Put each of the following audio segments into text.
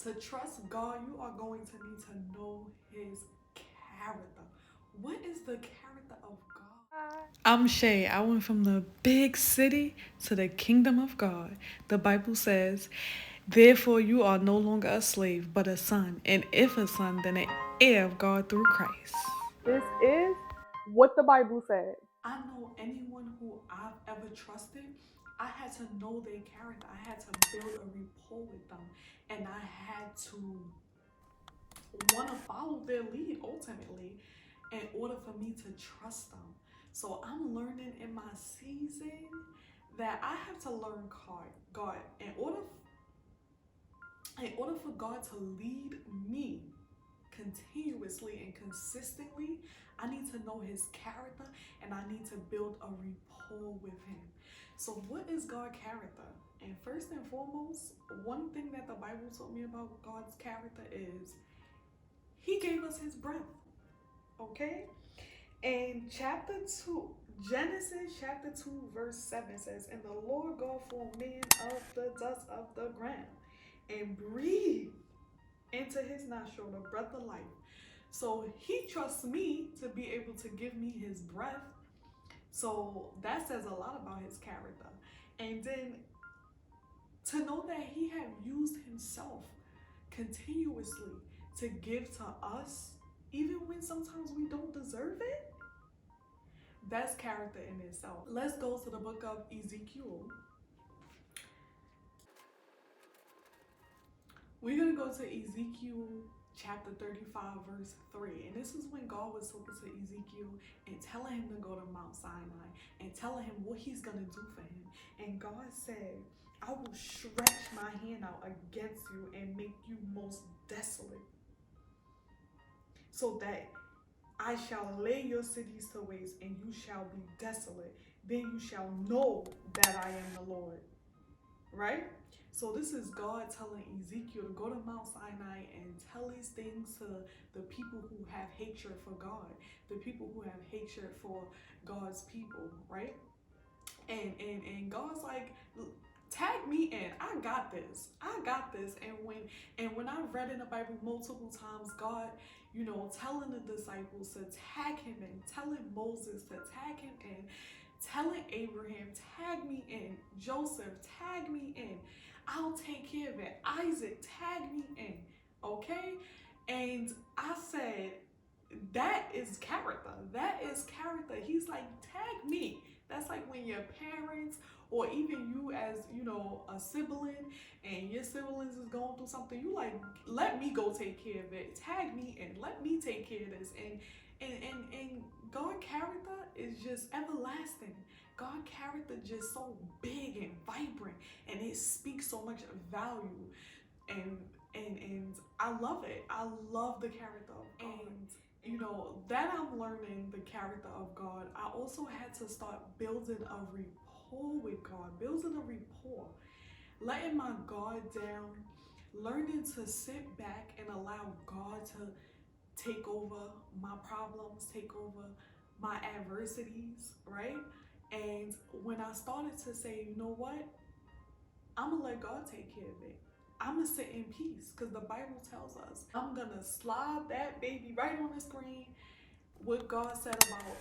To trust God, you are going to need to know his character. What is the character of God? I'm Shay. I went from the big city to the kingdom of God. The Bible says, therefore you are no longer a slave, but a son. And if a son, then an heir of God through Christ. This is what the Bible said. I know anyone who I've ever trusted, I had to know their character. I had to build a rapport with them. And I had to want to follow their lead ultimately in order for me to trust them. So I'm learning in my season that I have to learn God in order for God to lead me continuously and consistently. I need to know his character and I need to build a rapport with him. So what is God's character? And first and foremost, one thing that the Bible told me about God's character is he gave us his breath. Okay? And chapter 2, Genesis chapter 2, verse 7 says, and the Lord God formed man of the dust of the ground and breathed into his nostril the breath of life. So he trusts me to be able to give me his breath. So that says a lot about his character. And then to know that he have used himself continuously to give to us, even when sometimes we don't deserve it, that's character in itself. Let's go to the book of Ezekiel. We're going to go to Ezekiel chapter 35, verse 3. And this is when God was talking to Ezekiel and telling him to go to Mount Sinai and telling him what he's going to do for him. And God said, I will stretch my hand out against you and make you most desolate, so that I shall lay your cities to waste and you shall be desolate. Then you shall know that I am the Lord. Right? So this is God telling Ezekiel to go to Mount Sinai and tell these things to the people who have hatred for God, the people who have hatred for God's people, right? And God's like, tag me in. I got this. I got this. And when I've read in the Bible multiple times, God, telling the disciples to tag him in, telling Moses to tag him in, telling Abraham, tag me in, Joseph, tag me in, I'll take care of it, Isaac, tag me in, okay? And I said, that is character. That is character. He's like, tag me. That's like when your parents or even you as, a sibling and your siblings is going through something, you like, let me go take care of it. Tag me in. Let me take care of this. And God character is just everlasting. God character just so big and vibrant and it speaks so much value and I love it. I love the character of God. And that I'm learning the character of God, I also had to start building a rapport with God, building a rapport, letting my guard down, learning to sit back and allow God to take over my problems, take over my adversities, right? And when I started to say, you know what, I'm gonna let God take care of it. I'm gonna sit in peace because the Bible tells us I'm gonna slide that baby right on the screen. What God said about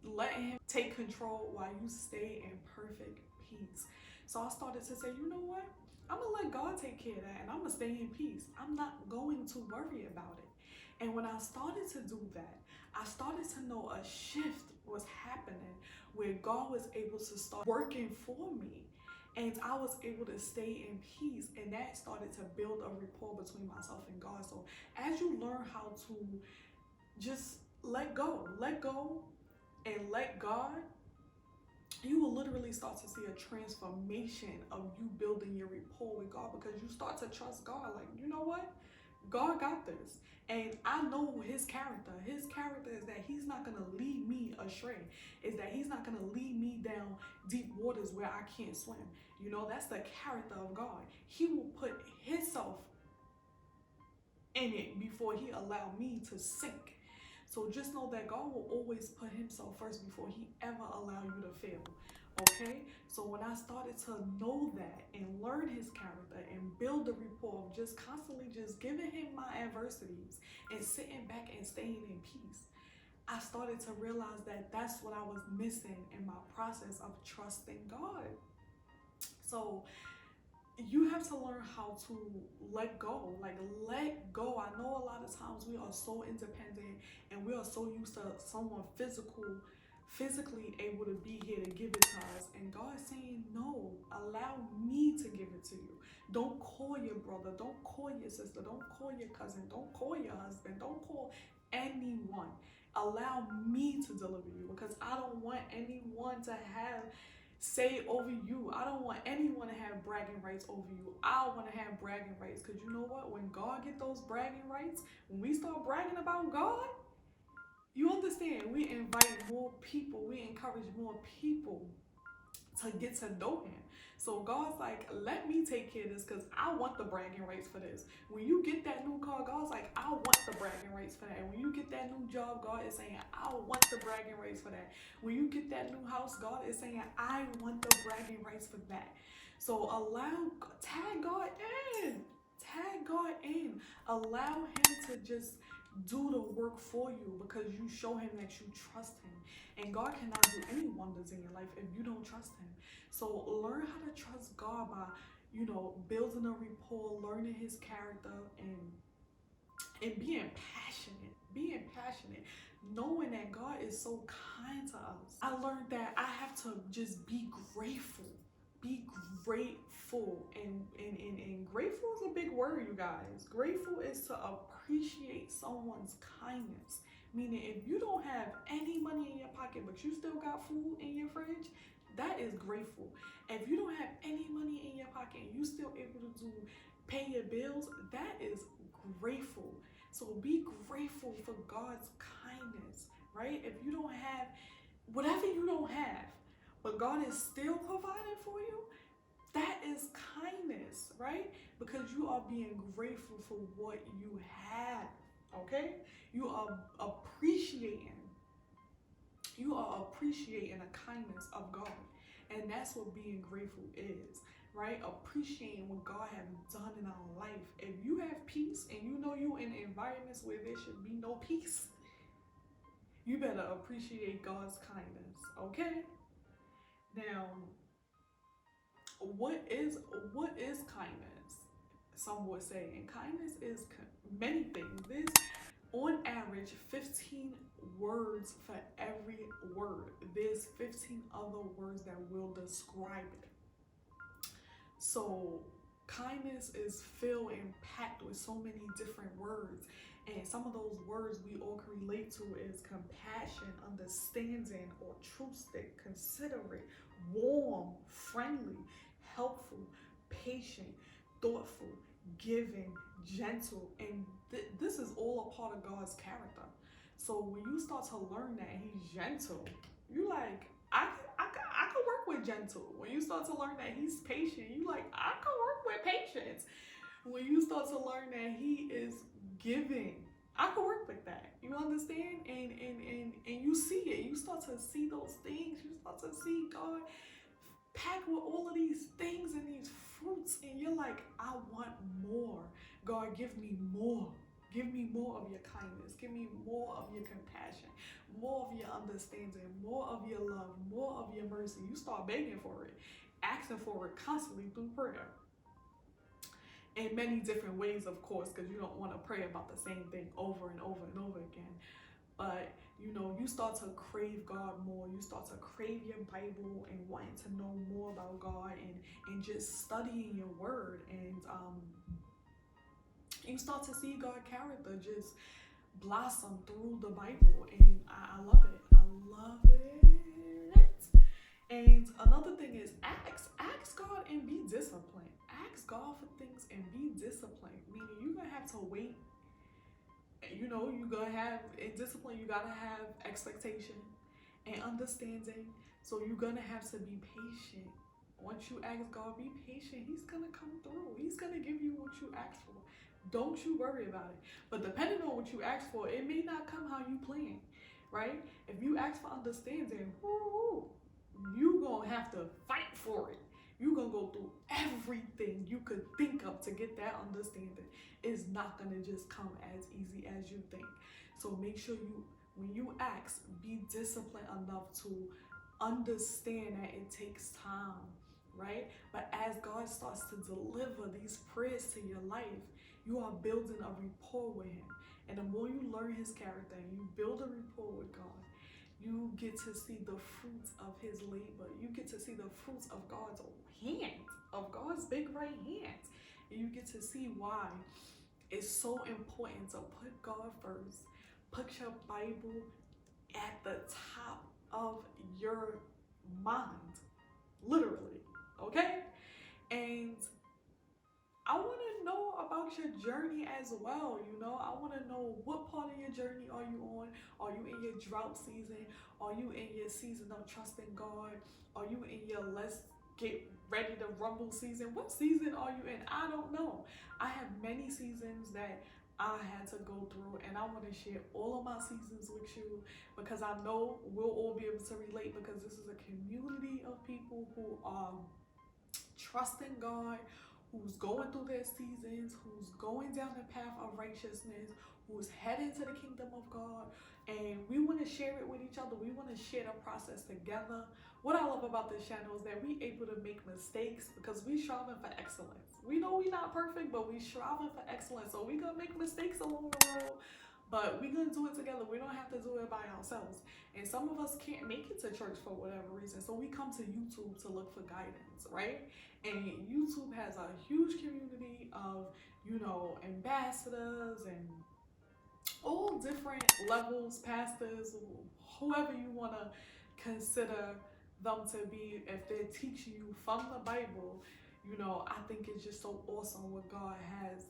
letting him take control while you stay in perfect peace. So I started to say, you know what? I'm gonna let God take care of that and I'm gonna stay in peace. I'm not going to worry about it. And when I started to do that, I started to know a shift was happening where God was able to start working for me. And I was able to stay in peace. And that started to build a rapport between myself and God. So as you learn how to just let go, and let God, you will literally start to see a transformation of you building your rapport with God because you start to trust God. Like, you know what? God got this. And I know his character. His character is that he's not going to lead me astray. Is that he's not going to lead me down deep waters where I can't swim. That's the character of God. He will put himself in it before he allowed me to sink. So just know that God will always put himself first before he ever allow you to fail. Okay? So when I started to know that and learn his character and build the rapport of just constantly just giving him my adversities and sitting back and staying in peace, I started to realize that that's what I was missing in my process of trusting God. So you have to learn how to let go. Like, let go. I know a lot of times we are so independent and we are so used to someone physically able to be here to give it to us. And God is saying, no, allow me to give it to you. Don't call your brother. Don't call your sister. Don't call your cousin. Don't call your husband. Don't call anyone. Allow me to deliver you, because I don't want anyone to have say over you. I don't want anyone to have bragging rights over you. I want to have bragging rights, because you know what? When God get those bragging rights, when we start bragging about God, you understand, we invite more people, we encourage more people to get to know him. So God's like, let me take care of this, because I want the bragging rights for this. When you get that new car, God's like, I want the bragging rights for that. And when you get that new job, God is saying, I want the bragging rights for that. When you get that new house, God is saying, I want the bragging rights for that. So tag God in. Tag God in. Allow him to just do the work for you, because you show him that you trust him. And God cannot do any wonders in your life if you don't trust him. So learn how to trust God by, building a rapport, learning his character, and being passionate. Being passionate. Knowing that God is so kind to us. I learned that I have to just be grateful. Be grateful. And grateful is a big word, you guys. Grateful is to appreciate someone's kindness. Meaning, if you don't have any money in your pocket, but you still got food in your fridge, that is grateful. If you don't have any money in your pocket and you still able to pay your bills, that is grateful. So be grateful for God's kindness, right? If you don't have whatever you don't have, but God is still providing for you, that is kindness, right? Because you are being grateful for what you have, okay? You are appreciating. You are appreciating the kindness of God. And that's what being grateful is, right? Appreciating what God has done in our life. If you have peace and you know you in environments where there should be no peace, you better appreciate God's kindness, okay? Now, what is kindness? Some would say, and kindness is many things. There's on average 15 words for every word. There's 15 other words that will describe it. So kindness is filled and packed with so many different words. And some of those words we all can relate to is compassion, understanding, altruistic, considerate, warm, friendly, helpful, patient, thoughtful, giving, gentle. And this is all a part of God's character. So when you start to learn that he's gentle, you like, I could work with gentle. When you start to learn that he's patient, you like, I could work with patience. When you start to learn that he is giving, I could work with that. You understand? And you see it. You start to see those things. You start to see God packed with all of these things and these fruits, and you're like, I want more. God, give me more. Give me more of your kindness. Give me more of your compassion, more of your understanding, more of your love, more of your mercy. You start begging for it, asking for it constantly through prayer. In many different ways, of course, because you don't want to pray about the same thing over and over and over again. But you start to crave God more. You start to crave your Bible and wanting to know more about God, and just studying your word, and you start to see God's character just blossom through the Bible. And I love it. I love it. And another thing is ask God and be disciplined. Ask God for things and be disciplined. Meaning you're gonna have to wait. You're gonna have, in discipline, you gotta have expectation and understanding. So you're gonna have to be patient. Once you ask God, be patient. He's gonna come through. He's gonna give you what you ask for. Don't you worry about it. But depending on what you ask for, it may not come how you plan, right? If you ask for understanding, woo, you gonna have to fight for it. You're gonna go through everything you could think of to get that understanding. It's not gonna just come as easy as you think. So make sure you, when you ask, be disciplined enough to understand that it takes time, right? But as God starts to deliver these prayers to your life, you are building a rapport with Him. And the more you learn His character and you build a rapport with God, you get to see the fruits of His labor. You get to see the fruits of God's hand, of God's big right hand. And you get to see why it's so important to put God first. Put your Bible at the top of your mind, literally, okay? And I want to know about your journey as well. I want to know, what part of your journey are you on? Are you in your drought season? Are you in your season of trusting God? Are you in your let's get ready to rumble season? What season are you in? I don't know. I have many seasons that I had to go through, and I want to share all of my seasons with you, because I know we'll all be able to relate, because this is a community of people who are trusting God, who's going through their seasons, who's going down the path of righteousness, who's heading to the kingdom of God. And we want to share it with each other. We want to share the process together. What I love about this channel is that we able to make mistakes, because we striving for excellence. We know we're not perfect, but we striving for excellence. So we gonna make mistakes along the road, but we're gonna do it together. We don't have to do it by ourselves. And some of us can't make it to church for whatever reason, so we come to YouTube to look for guidance, right? And YouTube has a huge community of, ambassadors and all different levels, pastors, whoever you want to consider them to be. If they're teaching you from the Bible, I think it's just so awesome what God has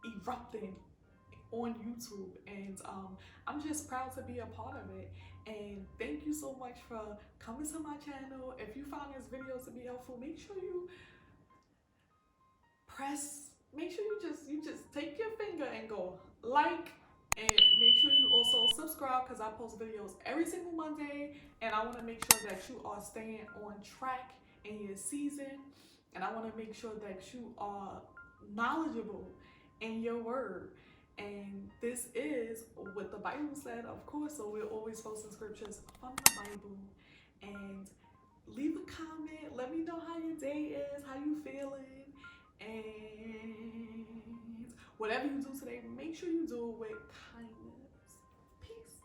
erupted on YouTube. And I'm just proud to be a part of it. And thank you so much for coming to my channel. If you found this video to be helpful, make sure you just take your finger and go like, and make sure you also subscribe, because I post videos every single Monday, and I want to make sure that you are staying on track in your season, and I want to make sure that you are knowledgeable in your word. And this is what the Bible said, of course, so we're always posting scriptures from the Bible. And leave a comment, let me know how your day is, how you feeling. And whatever you do today, make sure you do it with kindness. Peace.